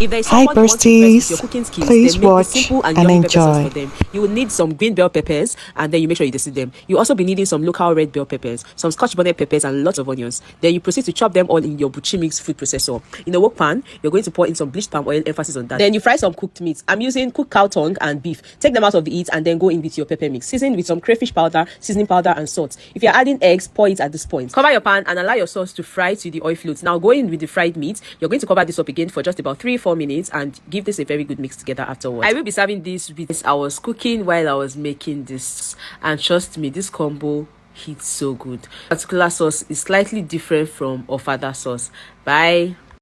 If there is Hi someone who wants to impress with your besties, cooking skills, please then make this watch simple and and yummy pepper sauce for enjoy. them. You will need some green bell peppers, and then you make sure you season them. You also be needing some local red bell peppers, some scotch bonnet peppers, and lots of onions. Then you proceed to chop them all in your buchi mix food processor. In a wok pan, you're going to pour in some bleached palm oil, emphasis on that. Then you fry some cooked meat. I'm using cooked cow tongue and beef. Take them out of the heat and then go in with your pepper mix. Season with some crayfish powder, seasoning powder, and salt. If you're adding eggs, pour it at this point. Cover your pan and allow your sauce to fry to the oil float. Now go in with the fried meat. You're going to cover this up again for just about 3-4 minutes and give this a very good mix together afterwards. I will be serving this with this. I was cooking while I was making this, and trust me, this combo hits so good. Particular sauce is slightly different from Ofada sauce. Bye.